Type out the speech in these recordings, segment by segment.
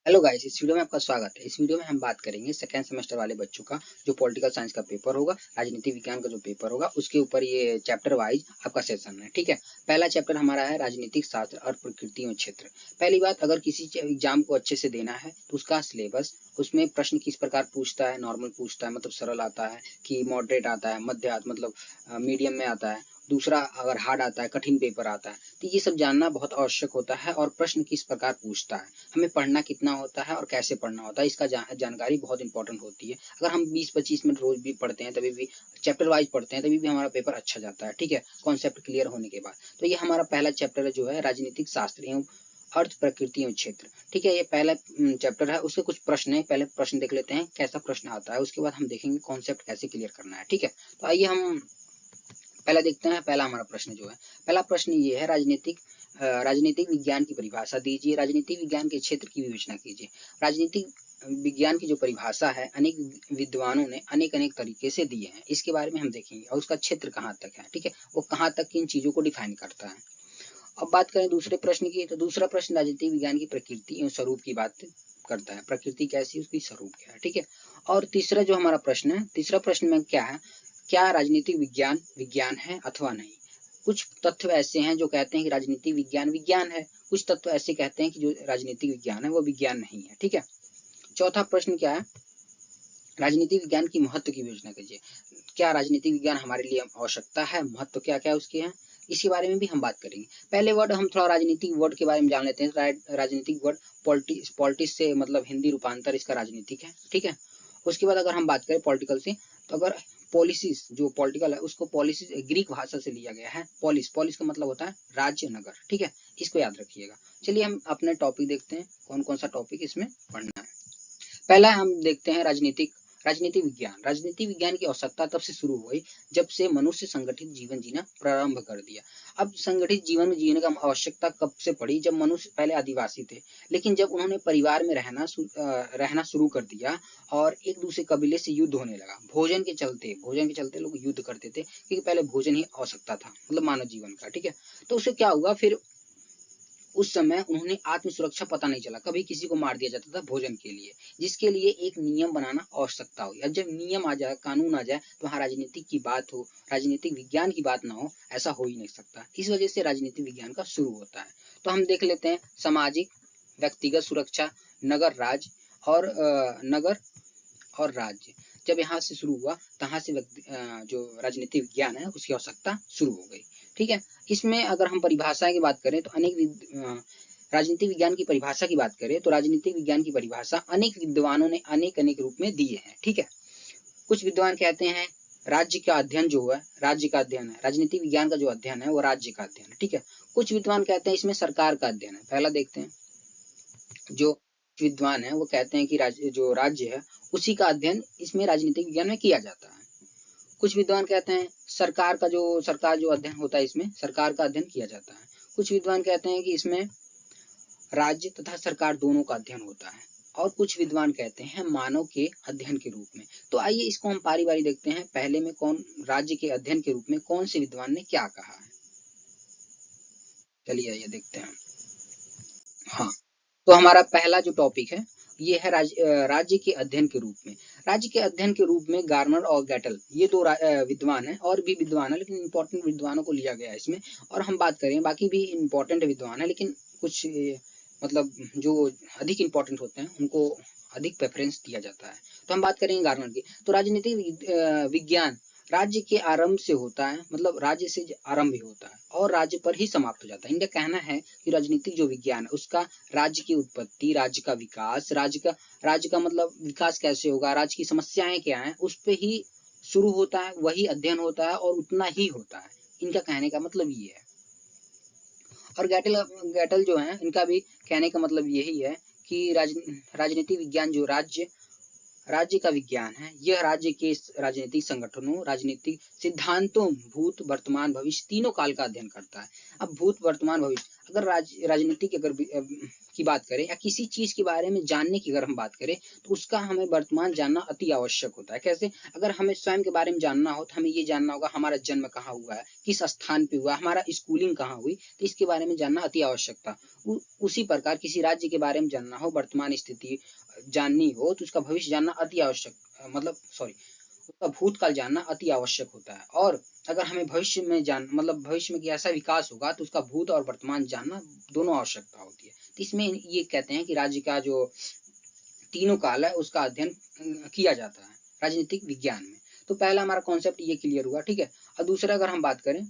Hello guys, इस video में आपका स्वागत है। इस वीडियो में हम बात करेंगे सेकेंड सेमेस्टर वाले बच्चों का जो पॉलिटिकल साइंस का पेपर होगा, राजनीति विज्ञान का जो पेपर होगा उसके ऊपर ये चैप्टर वाइज आपका सेशन है। ठीक है, पहला चैप्टर हमारा है राजनीतिक शास्त्र और प्रकृति एवं क्षेत्र। पहली बात, अगर किसी एग्जाम को अच्छे से देना है तो उसका सिलेबस, उसमें प्रश्न किस प्रकार पूछता है, नॉर्मल पूछता है मतलब सरल आता है कि मॉडरेट आता है, मध्य मतलब मीडियम में आता है, दूसरा अगर हार्ड आता है, कठिन पेपर आता है, तो ये सब जानना बहुत आवश्यक होता है। और प्रश्न किस प्रकार पूछता है, हमें पढ़ना कितना होता है और कैसे पढ़ना होता है, इसका जानकारी बहुत इंपॉर्टेंट होती है। अगर हम 20-25 मिनट रोज भी पढ़ते हैं, तभी भी चैप्टर वाइज पढ़ते हैं, तभी भी हमारा पेपर अच्छा जाता है। ठीक है, कॉन्सेप्ट क्लियर होने के बाद। तो ये हमारा पहला चैप्टर जो है राजनीतिक शास्त्र एवं अर्थ, प्रकृति एवं क्षेत्र। ठीक है, ये पहला चैप्टर है। उसके कुछ प्रश्न है, पहले प्रश्न देख लेते हैं कैसा प्रश्न आता है, उसके बाद हम देखेंगे कॉन्सेप्ट कैसे क्लियर करना है। ठीक है, तो आइए हम पहला देखते हैं। पहला हमारा प्रश्न जो है, पहला प्रश्न ये है राजनीतिक विज्ञान की परिभाषा दीजिए, राजनीतिक विज्ञान के क्षेत्र की विवेचना कीजिए। राजनीतिक विज्ञान की जो परिभाषा है अनेक विद्वानों ने अनेक अनेक तरीके से दिए हैं, इसके बारे में हम देखेंगे। और उसका क्षेत्र कहाँ तक है, ठीक है, वो कहाँ तक किन चीजों को डिफाइन करता है। अब बात करें दूसरे प्रश्न की, तो दूसरा प्रश्न राजनीतिक विज्ञान की प्रकृति एवं स्वरूप की बात करता है। प्रकृति कैसी, उसकी स्वरूप क्या है। ठीक है, और तीसरा जो हमारा प्रश्न है, तीसरा प्रश्न में क्या है, क्या राजनीतिक विज्ञान विज्ञान है अथवा नहीं। कुछ तथ्य ऐसे हैं जो कहते हैं कि राजनीतिक विज्ञान विज्ञान है, कुछ तत्व ऐसे कहते हैं कि जो राजनीतिक विज्ञान है वो विज्ञान नहीं है। ठीक है, चौथा प्रश्न क्या है, राजनीतिक विज्ञान की महत्व की विवेचना कीजिए। क्या राजनीतिक विज्ञान हमारे लिए आवश्यकता है, महत्व क्या क्या उसके हैं, इसी बारे में भी हम बात करेंगे। पहले वर्ड हम थोड़ा राजनीतिक वर्ड के बारे में जान लेते हैं। राजनीतिक वर्ड पॉलिटिक्स से मतलब हिंदी रूपांतर इसका राजनीतिक है। ठीक है, उसके बाद अगर हम बात करें पॉलिटिकल से, तो अगर पॉलिसीज जो पॉलिटिकल है उसको पॉलिसीज ग्रीक भाषा से लिया गया है। पॉलिस पॉलिस का मतलब होता है राज्य, नगर। ठीक है, इसको याद रखिएगा। चलिए हम अपने टॉपिक देखते हैं, कौन कौन सा टॉपिक इसमें पढ़ना है। पहला हम देखते हैं राजनीतिक विज्ञान। राजनीतिक विज्ञान की आवश्यकता तब से शुरू हुई जब से मनुष्य संगठित जीवन जीना प्रारंभ कर दिया। अब संगठित जीवन जीने का आवश्यकता कब से पड़ी, जब मनुष्य पहले आदिवासी थे, लेकिन जब उन्होंने परिवार में रहना शुरू कर दिया और एक दूसरे कबीले से युद्ध होने लगा। भोजन के चलते लोग युद्ध करते थे, क्योंकि पहले भोजन ही आवश्यकता था मतलब मानव जीवन का। ठीक है, तो उससे क्या हुआ, फिर उस समय उन्होंने आत्म सुरक्षा पता नहीं चला, कभी किसी को मार दिया जाता था भोजन के लिए, जिसके लिए एक नियम बनाना आवश्यकता हुई। अब जब नियम आ जाए, कानून आ जाए, तो वहाँ राजनीतिक की बात हो, राजनीतिक विज्ञान की बात ना हो, ऐसा हो ही नहीं सकता। इस वजह से राजनीतिक विज्ञान का शुरू होता है। तो हम देख लेते हैं सामाजिक, व्यक्तिगत सुरक्षा, नगर राज्य और नगर और राज्य। जब यहाँ से शुरू हुआ, तहाँ से जो राजनीतिक विज्ञान है उसकी आवश्यकता शुरू हो गई। ठीक है, इसमें अगर हम परिभाषा की बात करें तो राजनीतिक विज्ञान की परिभाषा की बात करें तो राजनीतिक विज्ञान की परिभाषा अनेक विद्वानों ने अनेक अनेक रूप में दिए हैं। ठीक है, कुछ विद्वान कहते हैं राज्य का अध्ययन जो है, राज्य का अध्ययन है, राजनीतिक विज्ञान का जो अध्ययन है वो राज्य का अध्ययन है। ठीक है, कुछ विद्वान कहते हैं इसमें सरकार का अध्ययन है। पहला देखते हैं, जो विद्वान है वो कहते हैं कि जो राज्य है उसी का अध्ययन इसमें राजनीतिक विज्ञान में किया जाता है। कुछ विद्वान कहते हैं सरकार जो अध्ययन होता है इसमें सरकार का अध्ययन किया जाता है। कुछ विद्वान कहते हैं कि इसमें राज्य तथा सरकार दोनों का अध्ययन होता है। और कुछ विद्वान कहते हैं मानव के अध्ययन के रूप में। तो आइए इसको हम पारी बारी देखते हैं। पहले में कौन राज्य के अध्ययन के रूप में कौन से विद्वान ने क्या कहा है, चलिए आइए देखते हैं। हाँ, तो हमारा पहला जो टॉपिक है ये है राज्य के अध्ययन के रूप में। राज्य के अध्ययन के रूप में गार्नर और गैटल ये दो विद्वान हैं, और भी विद्वान है लेकिन इंपॉर्टेंट विद्वानों को लिया गया है इसमें। और हम बात करें, बाकी भी इंपॉर्टेंट विद्वान है लेकिन कुछ मतलब जो अधिक इंपॉर्टेंट होते हैं उनको अधिक प्रेफरेंस दिया जाता है। तो हम बात करेंगे गार्नर की। तो राजनीतिक विज्ञान राज्य के आरंभ से होता है, मतलब राज्य से आरंभ ही होता है और राज्य पर ही समाप्त हो जाता है। इनका कहना है कि राजनीतिक जो विज्ञान है उसका राज्य की उत्पत्ति, राज्य का विकास, राज्य का मतलब विकास कैसे होगा, राज्य की समस्याएं क्या हैं, उस पे ही शुरू होता है, वही अध्ययन होता है और उतना ही होता है। इनका कहने का मतलब ये है। और गैटल जो है इनका भी कहने का मतलब यही है कि राजनीतिक विज्ञान जो राज्य का विज्ञान है, यह राज्य के राजनीतिक संगठनों, राजनीतिक सिद्धांतों, भूत, वर्तमान, भविष्य तीनों काल का अध्ययन करता है। अब भूत, वर्तमान, भविष्य, अगर राजनीति की की बात करें या किसी चीज के बारे में जानने की अगर हम बात करें तो उसका हमें वर्तमान जानना अति आवश्यक होता है। कैसे? अगर हमें स्वयं के बारे में जानना हो तो हमें ये जानना होगा हमारा जन्म कहाँ हुआ है, किस स्थान पे हुआ, हमारा स्कूलिंग कहाँ हुई, तो इसके बारे में जानना अति आवश्यक था। उसी प्रकार किसी राज्य के बारे में जानना हो, वर्तमान स्थिति जाननी हो तो उसका भविष्य जानना अति आवश्यक, मतलब सॉरी, उसका भूतकाल जानना अति आवश्यक होता है। और अगर हमें भविष्य में भविष्य में कैसा विकास होगा तो उसका भूत और वर्तमान जानना दोनों आवश्यकता होती है। तो इसमें ये कहते हैं कि राज्य का जो तीनों काल है उसका अध्ययन किया जाता है राजनीतिक विज्ञान में। तो पहला हमारा कॉन्सेप्ट ये क्लियर हुआ, ठीक है। और दूसरा अगर हम बात करें,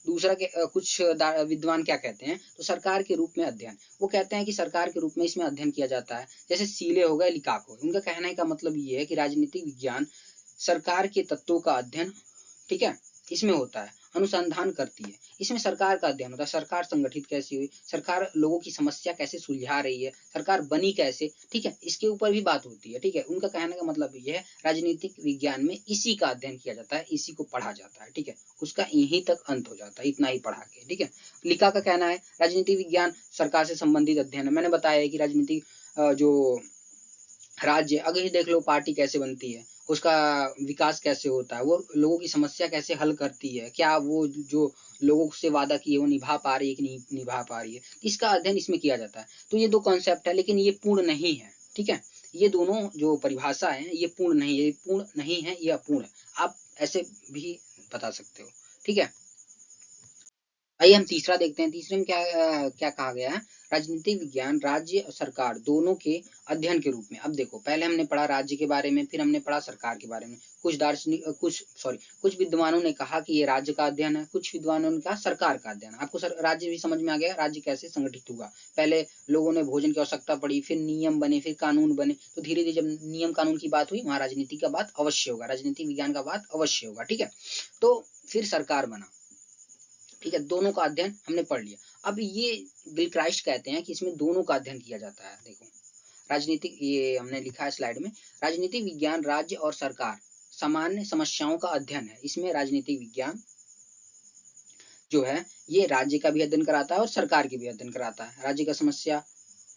दूसरा के कुछ विद्वान क्या कहते हैं तो सरकार के रूप में अध्ययन, वो कहते हैं कि सरकार के रूप में इसमें अध्ययन किया जाता है। जैसे सीले हो गए, लिकाको, उनका कहने का मतलब ये है कि राजनीतिक विज्ञान सरकार के तत्वों का अध्ययन, ठीक है, इसमें होता है, अनुसंधान करती है। इसमें सरकार का अध्ययन होता है, सरकार संगठित कैसी हुई, सरकार लोगों की समस्या कैसे सुलझा रही है, सरकार बनी कैसे, ठीक है, इसके ऊपर भी बात होती है, ठीक है। उनका कहने का मतलब ये है राजनीतिक विज्ञान में इसी का अध्ययन किया जाता है, इसी को पढ़ा जाता है, ठीक है। उसका यहीं तक अंत हो जाता है, इतना ही पढ़ा के, ठीक है। लिखा का कहना है राजनीतिक विज्ञान सरकार से संबंधित अध्ययन है। मैंने बताया है कि राजनीतिक जो राज्य, अगर ये देख लो पार्टी कैसे बनती है, उसका विकास कैसे होता है, वो लोगों की समस्या कैसे हल करती है, क्या वो जो लोगों से वादा किए वो निभा पा रही है कि नहीं निभा पा रही है, इसका अध्ययन इसमें किया जाता है। तो ये दो कॉन्सेप्ट है, लेकिन ये पूर्ण नहीं है, ठीक है। ये दोनों जो परिभाषा है ये पूर्ण नहीं है, ये पूर्ण नहीं है, ये अपूर्ण है, आप ऐसे भी बता सकते हो, ठीक है। आइए हम तीसरा देखते हैं। तीसरे में क्या कहा गया है, राजनीतिक विज्ञान राज्य और सरकार दोनों के अध्ययन के रूप में। अब देखो, पहले हमने पढ़ा राज्य के बारे में, फिर हमने पढ़ा सरकार के बारे में। कुछ विद्वानों ने कहा कि ये राज्य का अध्ययन है, कुछ विद्वानों ने कहा सरकार का अध्ययन है। आपको राज्य भी समझ में आ गया, राज्य कैसे संगठित हुआ। पहले लोगों ने भोजन की आवश्यकता पड़ी, फिर नियम बने, फिर कानून बने, तो धीरे धीरे जब नियम कानून की बात हुई वहां राजनीति का बात अवश्य होगा, राजनीतिक विज्ञान का बात अवश्य होगा, ठीक है। तो फिर सरकार बना, ठीक है। दोनों का अध्ययन हमने पढ़ लिया। अब ये बिल क्राइस्ट कहते हैं कि इसमें दोनों का अध्ययन किया जाता है। देखो राजनीतिक, ये हमने लिखा है स्लाइड में, राजनीतिक विज्ञान राज्य और सरकार सामान्य समस्याओं का अध्ययन है। इसमें राजनीतिक विज्ञान जो है ये राज्य का भी अध्ययन कराता है और सरकार की भी अध्ययन कराता है। राज्य का समस्या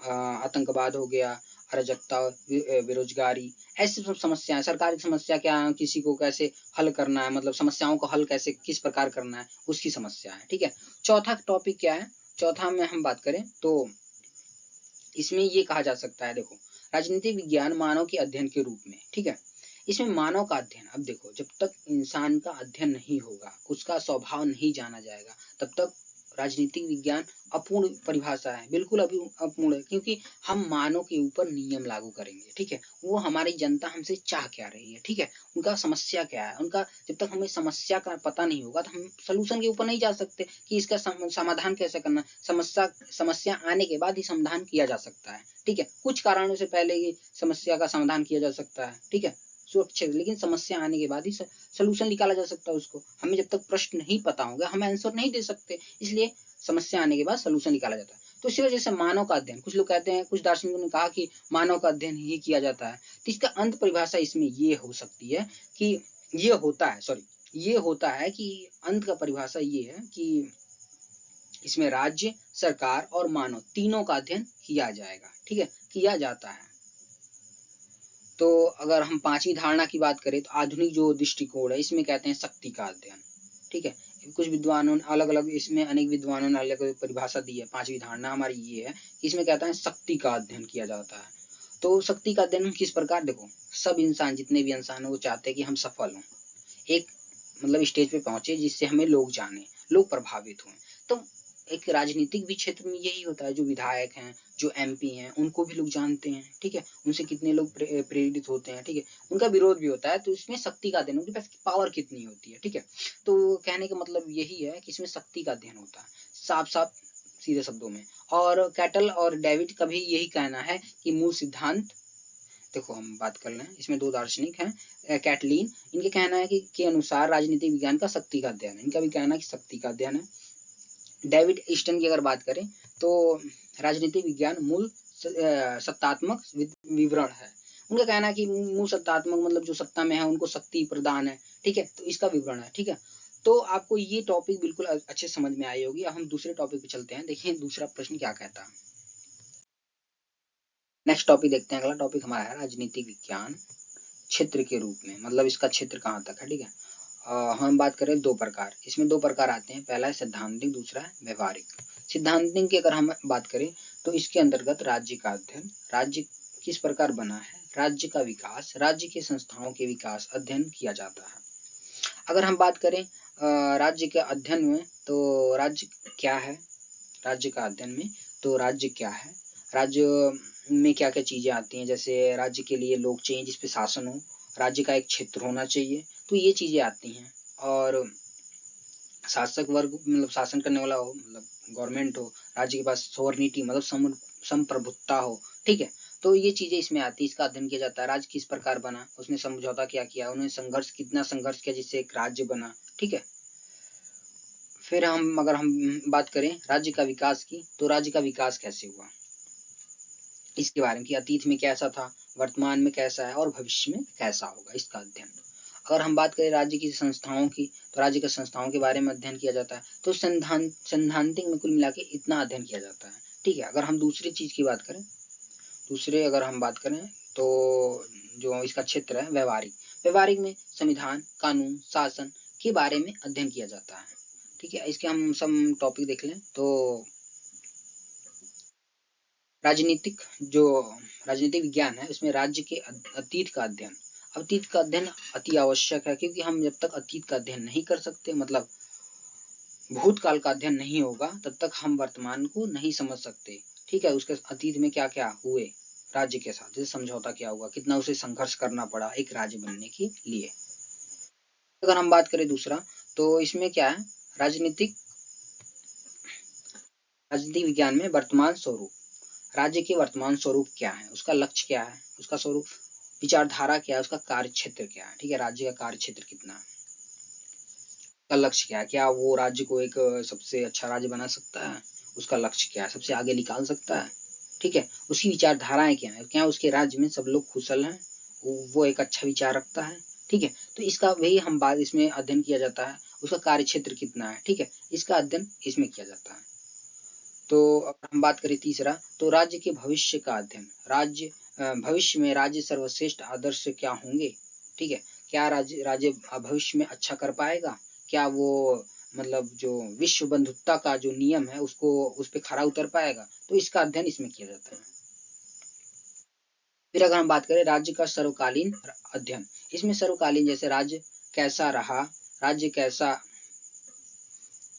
आतंकवाद हो गया, अराजकता, बेरोजगारी, ऐसी सब समस्याएं। सरकार की समस्या क्या है, किसी को कैसे हल करना है, मतलब समस्याओं को हल कैसे किस प्रकार करना है, उसकी समस्या है, ठीक है। चौथा टॉपिक क्या है, चौथा में हम बात करें तो इसमें ये कहा जा सकता है, देखो राजनीतिक विज्ञान मानव के अध्ययन के रूप में, ठीक है। इसमें मानव का अध्ययन, अब देखो जब तक इंसान का अध्ययन नहीं होगा, उसका स्वभाव नहीं जाना जाएगा, तब तक राजनीतिक विज्ञान अपूर्ण परिभाषा है, बिल्कुल अभी अपूर्ण है। क्योंकि हम मानव के ऊपर नियम लागू करेंगे, ठीक है। वो हमारी जनता हमसे चाह क्या रही है, ठीक है, उनका समस्या क्या है, उनका जब तक हमें समस्या का पता नहीं होगा तो हम सोल्यूशन के ऊपर नहीं जा सकते कि इसका समाधान कैसे करना। समस्या आने के बाद ही समाधान किया जा सकता है, ठीक है। कुछ कारणों से पहले ही समस्या का समाधान किया जा सकता है, ठीक है, सुरक्षित, लेकिन समस्या आने के बाद ही सोल्यूशन निकाला जा सकता है उसको। हमें जब तक प्रश्न नहीं पता होगा हम आंसर नहीं दे सकते, इसलिए समस्या आने के बाद सोल्यूशन निकाला जाता है। तो इसी वजह से मानव का अध्ययन, कुछ लोग कहते हैं, कुछ दार्शनिकों ने कहा कि मानव का अध्ययन ही किया जाता है। तो इसका अंत परिभाषा इसमें ये हो सकती है कि ये होता है कि अंत का परिभाषा ये है कि इसमें राज्य, सरकार और मानव तीनों का अध्ययन किया जाएगा, ठीक है, किया जाता है। तो अगर हम पांचवी धारणा की बात करें तो आधुनिक जो दृष्टिकोण है इसमें कहते हैं शक्ति का अध्ययन, ठीक है। कुछ विद्वानों ने अलग अलग, इसमें अनेक विद्वानों ने अलग अलग परिभाषा दी है। पांचवी धारणा हमारी ये है कि इसमें कहता है शक्ति का अध्ययन किया जाता है। तो शक्ति का अध्ययन किस प्रकार, देखो सब इंसान, जितने भी इंसान है वो चाहते हैं कि हम सफल हों, एक मतलब स्टेज पे पहुंचे जिससे हमें लोग जाने, लोग प्रभावित हों। तो एक राजनीतिक भी क्षेत्र में यही होता है, जो विधायक हैं, जो एमपी हैं, उनको भी लोग जानते हैं, ठीक है, उनसे कितने लोग प्रेरित होते हैं, ठीक है, उनका विरोध भी होता है। तो इसमें शक्ति का अध्ययन, उनके पास पावर कितनी होती है, ठीक है। तो कहने का मतलब यही है कि इसमें शक्ति का अध्ययन होता है, साफ साफ सीधे शब्दों में। और कैटल और डेविड का भी यही कहना है कि मूल सिद्धांत, देखो हम बात कर रहे हैं, इसमें दो दार्शनिक हैं, कैटलीन, इनके कहना है कि के अनुसार राजनीतिक विज्ञान का शक्ति का अध्ययन है, इनका भी कहना है कि शक्ति का अध्ययन है। डेविड ईस्टन की अगर बात करें तो राजनीतिक विज्ञान मूल सत्तात्मक विवरण है। उनका कहना है कि मूल सत्तात्मक मतलब जो सत्ता में है उनको शक्ति प्रदान है, ठीक है, तो इसका विवरण है, ठीक है। तो आपको ये टॉपिक बिल्कुल अच्छे समझ में आई होगी। अब हम दूसरे टॉपिक पे चलते हैं। देखिए दूसरा प्रश्न क्या कहता है। नेक्स्ट टॉपिक देखते हैं। अगला टॉपिक हमारा है राजनीतिक विज्ञान क्षेत्र के रूप में, मतलब इसका क्षेत्र कहाँ तक है। ठीक है, हम बात करें दो प्रकार, इसमें दो प्रकार आते हैं। पहला है सिद्धांतिक, दूसरा है व्यवहारिक। सिद्धांतिक की अगर हम बात करें तो इसके अंतर्गत राज्य का अध्ययन, राज्य किस प्रकार बना है, राज्य का विकास, राज्य के संस्थाओं के विकास अध्ययन किया जाता है। अगर हम बात करें राज्य के अध्ययन में, तो राज्य क्या है, राज्य का अध्ययन में तो राज्य क्या है, राज्य में क्या क्या चीजें आती हैं। जैसे राज्य के लिए लोग चाहिए जिसपे शासन हो, राज्य का एक क्षेत्र होना चाहिए, तो ये चीजें आती हैं। और शासक वर्ग मतलब शासन करने वाला हो, मतलब गवर्नमेंट हो, राज्य के पास सोवरेनिटी मतलब संप्रभुत्ता हो। ठीक है, तो ये चीजें इसमें आती है, इसका अध्ययन किया जाता है। राज्य किस प्रकार बना, उसने समझौता क्या किया, उन्होंने संघर्ष कितना संघर्ष किया जिससे एक राज्य बना। ठीक है, फिर अगर हम बात करें राज्य का विकास की, तो राज्य का विकास कैसे हुआ इसके बारे में, कि अतीत में कैसा था, वर्तमान में कैसा है और भविष्य में कैसा होगा, इसका अध्ययन। अगर हम बात करें राज्य की संस्थाओं की, तो राज्य के संस्थाओं के बारे में अध्ययन किया जाता है। तो सैद्धांतिक में कुल मिला के इतना अध्ययन किया जाता है। ठीक है, अगर हम दूसरी चीज की बात करें, अगर हम बात करें तो जो इसका क्षेत्र है व्यवहारिक, व्यवहारिक में संविधान, कानून, शासन के बारे में अध्ययन किया जाता है। ठीक है, इसके हम सब टॉपिक देख लें तो राजनीतिक विज्ञान है, उसमें राज्य के अतीत का अध्ययन। अतीत का अध्ययन अति आवश्यक है, क्योंकि हम जब तक अतीत का अध्ययन नहीं कर सकते, मतलब भूतकाल का अध्ययन नहीं होगा, तब तक हम वर्तमान को नहीं समझ सकते। ठीक है, उसके अतीत में क्या क्या हुए राज्य के साथ, जैसे समझौता क्या हुआ, कितना उसे संघर्ष करना पड़ा एक राज्य बनने के लिए। अगर हम बात करें दूसरा, तो इसमें क्या है, राजनीतिक विज्ञान में वर्तमान स्वरूप, राज्य के वर्तमान स्वरूप क्या है, उसका लक्ष्य क्या है, उसका स्वरूप, विचारधारा क्या है, उसका कार्य क्षेत्र क्या है। ठीक है, राज्य का कार्य क्षेत्र कितना है, उसका लक्ष्य क्या है, क्या वो राज्य को एक सबसे अच्छा राज्य बना सकता है, उसका लक्ष्य क्या है, सबसे आगे निकाल सकता है। ठीक है, उसकी विचारधाराएं क्या है, क्या उसके राज्य में सब लोग कुशल हैं, वो एक अच्छा विचार रखता है। ठीक है, तो इसका वही हम बात इसमें अध्ययन किया जाता है। उसका कार्य क्षेत्र कितना है, ठीक है, इसका अध्ययन इसमें किया जाता है। तो अगर हम बात करें तीसरा, तो राज्य के भविष्य का अध्ययन, राज्य भविष्य में राज्य सर्वश्रेष्ठ आदर्श क्या होंगे। ठीक है, क्या राज्य भविष्य में अच्छा कर पाएगा, क्या वो मतलब जो विश्व बंधुता का जो नियम है उसको उस पर खरा उतर पाएगा, तो इसका अध्ययन इसमें किया जाता है। फिर अगर हम बात करें राज्य का सर्वकालीन अध्ययन, इसमें सर्वकालीन जैसे राज्य कैसा रहा, राज्य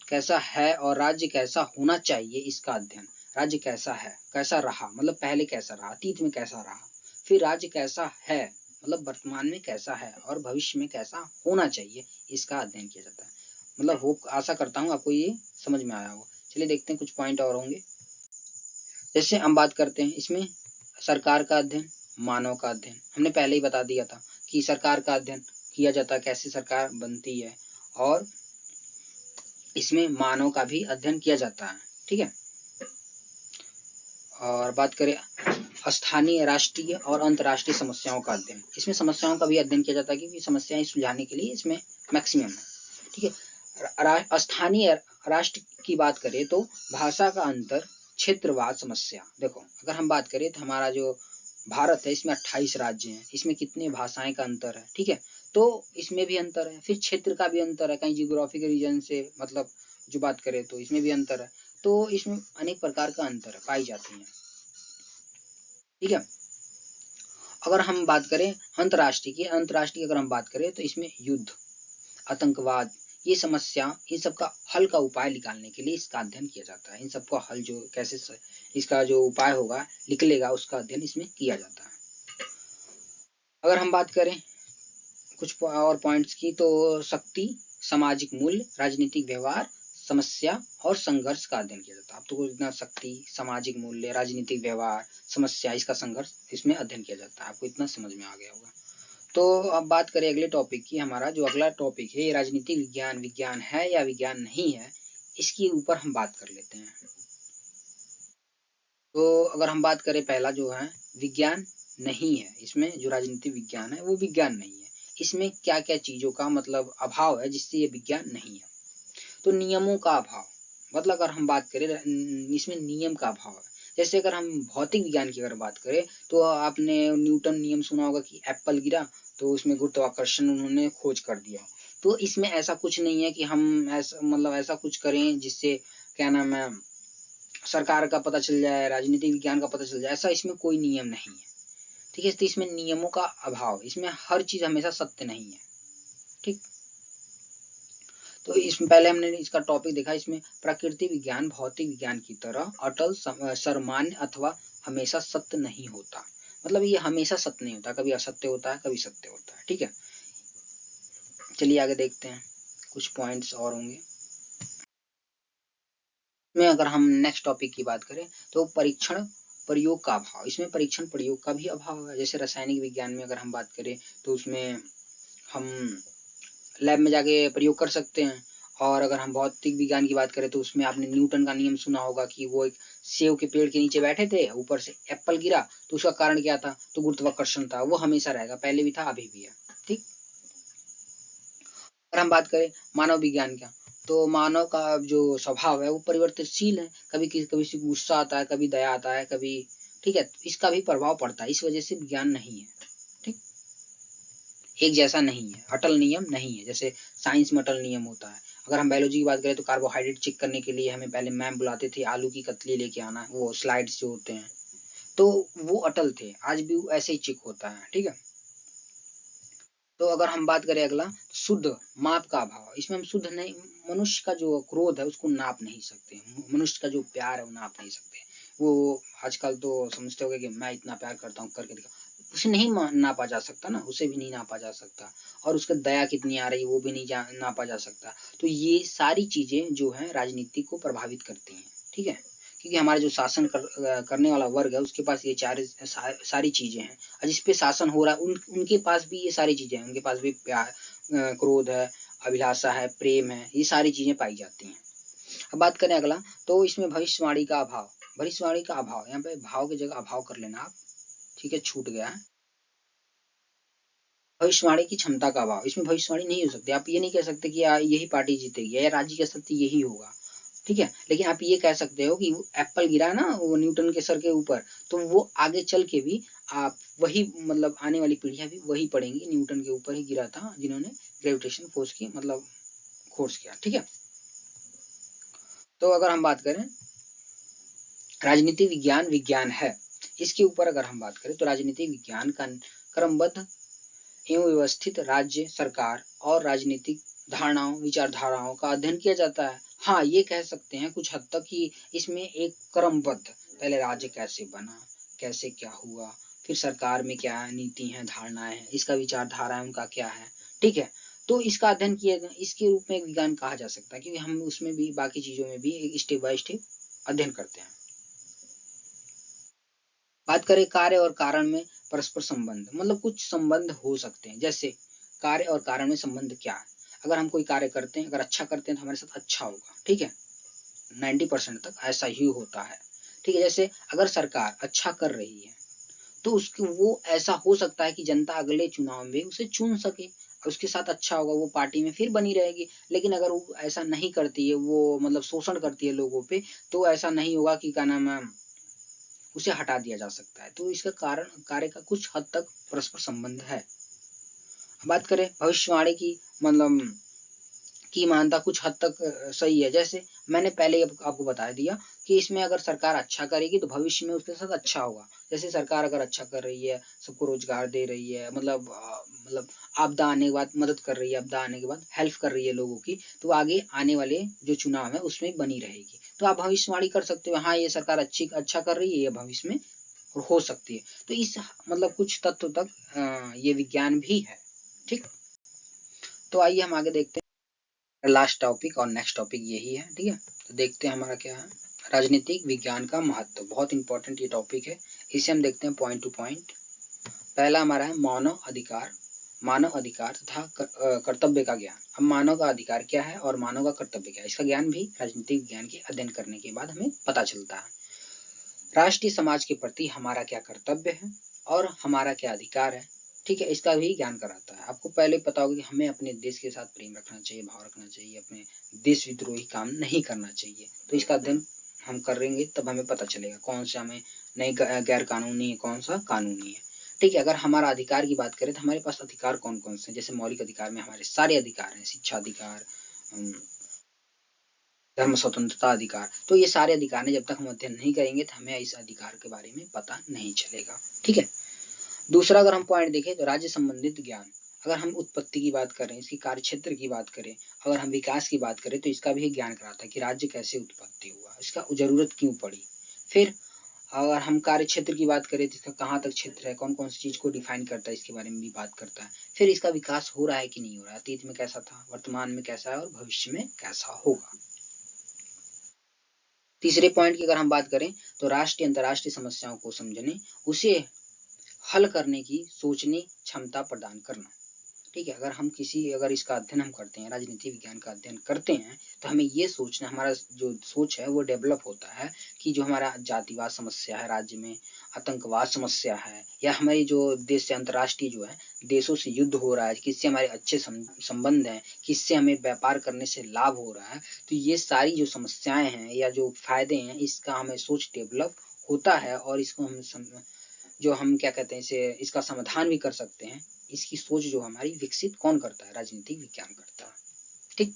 कैसा है और राज्य कैसा होना चाहिए, इसका अध्ययन। राज्य कैसा है, कैसा रहा मतलब पहले कैसा रहा, अतीत में कैसा रहा, फिर राज्य कैसा है मतलब वर्तमान में कैसा है और भविष्य में कैसा होना चाहिए, इसका अध्ययन किया जाता है। मतलब होप आशा करता हूँ आपको ये समझ में आया होगा। चलिए देखते हैं कुछ पॉइंट और होंगे। जैसे हम बात करते हैं इसमें सरकार का अध्ययन, मानव का अध्ययन। हमने पहले ही बता दिया था कि सरकार का अध्ययन किया जाता है, कैसे सरकार बनती है, और इसमें मानव का भी अध्ययन किया जाता है। ठीक है, और बात करें स्थानीय, राष्ट्रीय और अंतर्राष्ट्रीय समस्याओं का अध्ययन, इसमें समस्याओं का भी अध्ययन किया जाता है, क्योंकि समस्याएं सुलझाने के लिए इसमें मैक्सिमम है। ठीक है, स्थानीय राष्ट्र की बात करें तो भाषा का अंतर, क्षेत्रवाद समस्या। देखो अगर हम बात करें तो हमारा जो भारत है इसमें 28 राज्य हैं, इसमें कितने भाषाएं का अंतर है। ठीक है, तो इसमें भी अंतर है। फिर क्षेत्र का भी अंतर है, कहीं जियोग्राफिकल रीजन से मतलब जो बात करें तो इसमें भी अंतर है। तो इसमें अनेक प्रकार का अंतर पाई जाती है। ठीक है, अगर हम बात करें अंतर्राष्ट्रीय की, अंतर्राष्ट्रीय अगर हम बात करें तो इसमें युद्ध, आतंकवाद, ये समस्या, इन सब का हल का उपाय निकालने के लिए इसका अध्ययन किया जाता है। इन सबका हल जो कैसे इसका जो उपाय होगा निकलेगा, उसका अध्ययन इसमें किया जाता है। अगर हम बात करें कुछ और पॉइंट्स की, तो शक्ति, सामाजिक मूल्य, राजनीतिक व्यवहार, समस्या और संघर्ष का अध्ययन किया जाता है। अब तो इतना शक्ति, सामाजिक मूल्य, राजनीतिक व्यवहार, समस्या, इसका संघर्ष इसमें अध्ययन किया जाता है। आपको इतना समझ में आ गया होगा। तो अब बात करें अगले टॉपिक की। हमारा जो अगला टॉपिक है, ये राजनीतिक विज्ञान विज्ञान है या विज्ञान नहीं है, इसके ऊपर हम बात कर लेते हैं। तो अगर हम बात करें पहला जो है विज्ञान नहीं है, इसमें जो राजनीतिक विज्ञान है वो विज्ञान नहीं है। इसमें क्या क्या चीजों का मतलब अभाव है जिससे ये विज्ञान नहीं है। तो नियमों का अभाव, मतलब अगर हम बात करें इसमें नियम का अभाव है। जैसे अगर हम भौतिक विज्ञान की अगर बात करें तो आपने न्यूटन नियम सुना होगा कि एप्पल गिरा तो उसमें गुरुत्वाकर्षण उन्होंने खोज कर दिया। तो इसमें ऐसा कुछ नहीं है कि हम ऐसा मतलब ऐसा कुछ करें जिससे क्या नाम है सरकार का पता चल जाए, राजनीतिक विज्ञान का पता चल जाए, ऐसा इसमें कोई नियम नहीं है। ठीक है, तो इसमें नियमों का अभाव, इसमें हर चीज हमेशा सत्य नहीं है। ठीक, तो इसमें पहले हमने इसका टॉपिक देखा, इसमें प्रकृति विज्ञान भौतिक विज्ञान की तरह अटल सर्वमान्य अथवा हमेशा सत्य नहीं होता। मतलब ये हमेशा सत्य नहीं होता, कभी असत्य होता है, कभी सत्य होता है। ठीक है, चलिए आगे देखते हैं, कुछ पॉइंट्स और होंगे में। अगर हम नेक्स्ट टॉपिक की बात करें तो परीक्षण प्रयोग का अभाव, इसमें परीक्षण प्रयोग का भी अभाव है। जैसे रासायनिक विज्ञान में अगर हम बात करें तो उसमें हम लैब में जाके प्रयोग कर सकते हैं। और अगर हम भौतिक विज्ञान की बात करें तो उसमें आपने न्यूटन का नियम सुना होगा कि वो एक सेब के पेड़ के नीचे बैठे थे, ऊपर से एप्पल गिरा तो उसका कारण क्या था, तो गुरुत्वाकर्षण था। वो हमेशा रहेगा, पहले भी था अभी भी है। ठीक, अगर हम बात करें मानव विज्ञान का तो मानव का जो स्वभाव है वो परिवर्तनशील है, कभी गुस्सा आता है, कभी दया आता है, कभी ठीक है, इसका भी प्रभाव पड़ता है। इस वजह से विज्ञान नहीं है। ठीक, एक जैसा नहीं है, अटल नियम नहीं है। जैसे साइंस में अटल नियम होता है। अगर हम बायोलॉजी की बात करें तो कार्बोहाइड्रेट चेक करने के लिए हमें पहले मैम बुलाते थे, आलू की कतली लेके आना, वो स्लाइड्स जो होते हैं, तो वो अटल थे, आज भी ऐसे ही चेक होता है। ठीक है, तो अगर हम बात करें अगला शुद्ध माप का अभाव, इसमें हम शुद्ध नहीं, मनुष्य का जो क्रोध है उसको नाप नहीं सकते, मनुष्य का जो प्यार है वो नाप नहीं सकते। वो आजकल तो समझते हो कि मैं इतना प्यार करता हूँ करके दिखा, उसे नहीं नापा जा सकता ना, उसे भी नहीं नापा जा सकता। और उसका दया कितनी आ रही है वो भी नहीं नापा जा सकता। तो ये सारी चीजें जो है राजनीति को प्रभावित करती हैं। ठीक है, क्योंकि हमारा जो शासन करने वाला वर्ग है उसके पास ये सारी चीजें हैं, और जिस पे शासन हो रहा है उनके पास भी ये सारी चीजें हैं। उनके पास भी प्यार, क्रोध है, अभिलाषा है, प्रेम है, ये सारी चीजें पाई जाती हैं। अब बात करें अगला तो इसमें भविष्यवाणी का अभाव, भविष्यवाणी का अभाव, यहाँ पे भाव की जगह अभाव कर लेना आप। ठीक है, छूट गया है। भविष्यवाणी की क्षमता का अभाव, इसमें भविष्यवाणी नहीं हो सकती। आप ये नहीं कह सकते कि यही पार्टी जीतेगी या राज्य का सत्य यही होगा। ठीक है, लेकिन आप ये कह सकते हो कि एप्पल गिरा ना वो न्यूटन के सर के ऊपर, तो वो आगे चल के भी आप वही मतलब आने वाली पीढ़ियां भी वही पढ़ेंगी, न्यूटन के ऊपर ही गिरा था जिन्होंने ग्रेविटेशन फोर्स की मतलब खोज किया। ठीक है, तो अगर हम बात करें राजनीति विज्ञान विज्ञान है, इसके ऊपर अगर हम बात करें तो राजनीति विज्ञान का क्रमबद्ध एवं व्यवस्थित राज्य सरकार और राजनीतिक धारणाओं विचारधाराओं का अध्ययन किया जाता है। हाँ, ये कह सकते हैं कुछ हद तक कि इसमें एक क्रमबद्ध, पहले राज्य कैसे बना, कैसे क्या हुआ, फिर सरकार में क्या नीति है, धारणाएं हैं, इसका विचारधारा उनका क्या है। ठीक है, तो इसका अध्ययन किया, इसके रूप में एक विज्ञान कहा जा सकता है, क्योंकि हम उसमें भी बाकी चीजों में भी एक स्टेप बाय स्टेप अध्ययन करते हैं। बात करें कार्य और कारण में परस्पर संबंध, मतलब कुछ संबंध हो सकते हैं। जैसे कार्य और कारण में संबंध क्या है, अगर हम कोई कार्य करते हैं, अगर अच्छा करते हैं तो हमारे साथ अच्छा होगा। ठीक है, 90% तक ऐसा ही होता है। ठीक है, जैसे अगर सरकार अच्छा कर रही है तो उसके वो ऐसा हो सकता है कि जनता अगले चुनाव में उसे चुन सके और उसके साथ अच्छा होगा, वो पार्टी में फिर बनी रहेगी। लेकिन अगर वो ऐसा नहीं करती है, वो मतलब शोषण करती है लोगों पे, तो ऐसा नहीं होगा कि क्या नाम है उसे हटा दिया जा सकता है। तो इसका कारण कार्य का कुछ हद तक परस्पर संबंध है। बात करें भविष्यवाणी की मतलब की मानता कुछ हद तक सही है। जैसे मैंने पहले आपको बता दिया कि इसमें अगर सरकार अच्छा करेगी तो भविष्य में उसके साथ अच्छा होगा। जैसे सरकार अगर अच्छा कर रही है, सबको रोजगार दे रही है, मतलब आपदा आने के बाद मदद कर रही है, आपदा आने के बाद हेल्प कर रही है लोगों की, तो आगे आने वाले जो चुनाव है उसमें बनी रहेगी। तो आप भविष्यवाणी कर सकते हो, हाँ ये सरकार अच्छा कर रही है, ये भविष्य में हो सकती है। तो इस मतलब कुछ तत्व तक ये विज्ञान भी है। ठीक, तो आइए हम आगे देखते हैं लास्ट टॉपिक, और नेक्स्ट टॉपिक यही है। ठीक है, तो देखते हैं हमारा क्या है, राजनीतिक विज्ञान का महत्व, बहुत इंपॉर्टेंट ये टॉपिक है। इसे हम देखते हैं पॉइंट टू पॉइंट। पहला हमारा है मानव अधिकार, मानव अधिकार तथा कर्तव्य का ज्ञान। अब मानव का अधिकार क्या है और मानव का कर्तव्य क्या है, इसका ज्ञान भी राजनीतिक विज्ञान के अध्ययन करने के बाद हमें पता चलता है। राष्ट्रीय समाज के प्रति हमारा क्या कर्तव्य है और हमारा क्या अधिकार है। ठीक है, इसका भी ज्ञान कराता है। आपको पहले पता होगा कि हमें अपने देश के साथ प्रेम रखना चाहिए, भाव रखना चाहिए, अपने देश विद्रोही काम नहीं करना चाहिए। तो इसका अध्ययन हम करेंगे तब हमें पता चलेगा कौन सा हमें नहीं गैर कानूनी है, कौन सा कानूनी है। ठीक है, अगर हमारा अधिकार की बात करें तो हमारे पास अधिकार कौन कौन से हैं। जैसे मौलिक अधिकार में हमारे सारे अधिकार हैं, शिक्षा अधिकार, धर्म स्वतंत्रता अधिकार। तो ये सारे अधिकार हैं, जब तक हम अध्ययन नहीं करेंगे तो हमें इस अधिकार के बारे में पता नहीं चलेगा। ठीक है, दूसरा अगर हम पॉइंट देखें तो राज्य संबंधित ज्ञान। अगर हम उत्पत्ति की बात करें, इसकी कार्य क्षेत्र की बात करें, अगर हम विकास की बात करें तो इसका भी ज्ञान कराता है कि राज्य कैसे उत्पत्ति हुआ, इसका जरूरत क्यों पड़ी। फिर अगर हम कार्य क्षेत्र की बात करें तो इसका कहाँ तक क्षेत्र है, कौन कौन सी चीज को डिफाइन करता है, इसके बारे में भी बात करता है। फिर इसका विकास हो रहा है कि नहीं हो रहा है, अतीत में कैसा था, वर्तमान में कैसा है और भविष्य में कैसा होगा। तीसरे पॉइंट की अगर हम बात करें तो राष्ट्रीय अंतर्राष्ट्रीय समस्याओं को समझने, उसे हल करने की सोचने क्षमता प्रदान करना। ठीक है, अगर इसका अध्ययन हम करते हैं, राजनीति विज्ञान का अध्ययन करते हैं, तो हमें ये सोचना, हमारा जो सोच है वो डेवलप होता है कि जो हमारा जातिवाद समस्या है राज्य में, आतंकवाद समस्या है, या हमारी जो देश से अंतर्राष्ट्रीय जो है देशों से युद्ध हो रहा है, किससे हमारे अच्छे संबंध हैं, किससे हमें व्यापार करने से लाभ हो रहा है, तो ये सारी जो समस्याएं हैं या जो फायदे हैं, इसका हमें सोच डेवलप होता है और इसको हम क्या कहते हैं, इसका समाधान भी कर सकते हैं। इसकी सोच जो हमारी विकसित कौन करता है, राजनीतिक विज्ञान करता है। ठीक,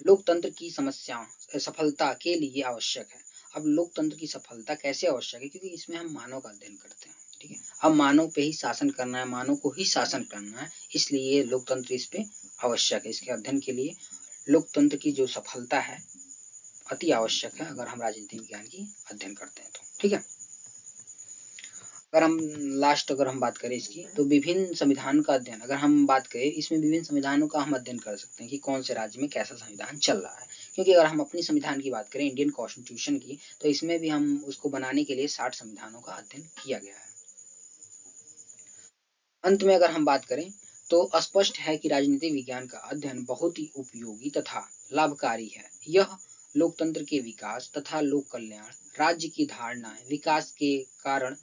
लोकतंत्र की समस्या सफलता के लिए आवश्यक है। अब लोकतंत्र की सफलता कैसे आवश्यक है, क्योंकि इसमें हम मानव का अध्ययन करते हैं। ठीक है, अब मानव पे ही शासन करना है, मानव को ही शासन करना है, इसलिए लोकतंत्र इस पे आवश्यक है। इसके अध्ययन के लिए लोकतंत्र की जो सफलता है अति आवश्यक है, अगर हम राजनीतिक विज्ञान की अध्ययन करते हैं तो। ठीक है, अगर हम बात करें इसकी, तो विभिन्न संविधान का अध्ययन, अगर हम बात करें इसमें विभिन्न संविधानों का हम अध्ययन कर सकते हैं कि कौन से राज्य में कैसा संविधान चल रहा है। क्योंकि अगर हम अपनी संविधान की बात करें, इंडियन कॉन्स्टिट्यूशन की, तो इसमें भी हम उसको बनाने के लिए 60 संविधानों का अध्ययन किया गया है। अंत में अगर हम बात करें तो स्पष्ट है कि राजनीतिक विज्ञान का अध्ययन बहुत ही उपयोगी तथा लाभकारी है। यह लोकतंत्र के विकास तथा लोक कल्याण, राज्य की धारणाएं विकास के कारण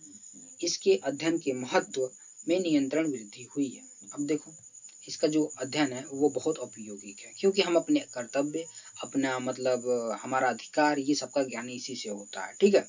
इसके अध्ययन के महत्व में नियंत्रण वृद्धि हुई है। अब देखो, इसका जो अध्ययन है वो बहुत उपयोगी है, क्योंकि हम अपने कर्तव्य, अपना हमारा अधिकार, ये सबका ज्ञान इसी से होता है। ठीक है,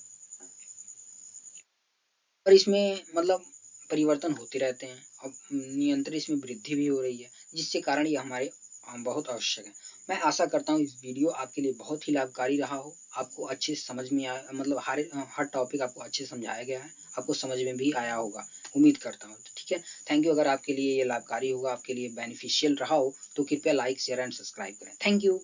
पर इसमें परिवर्तन होते रहते हैं, अब नियंत्रण इसमें वृद्धि भी हो रही है, जिसके कारण ये हमारे बहुत आवश्यक है। मैं आशा करता हूँ इस वीडियो आपके लिए बहुत ही लाभकारी रहा हो, आपको अच्छे से समझ में आया, हर टॉपिक आपको अच्छे से समझाया गया है, आपको समझ में भी आया होगा, उम्मीद करता हूँ। ठीक है, थैंक यू। अगर आपके लिए ये लाभकारी होगा, आपके लिए बेनिफिशियल रहा हो, तो कृपया लाइक, शेयर एंड सब्सक्राइब करें। Thank you.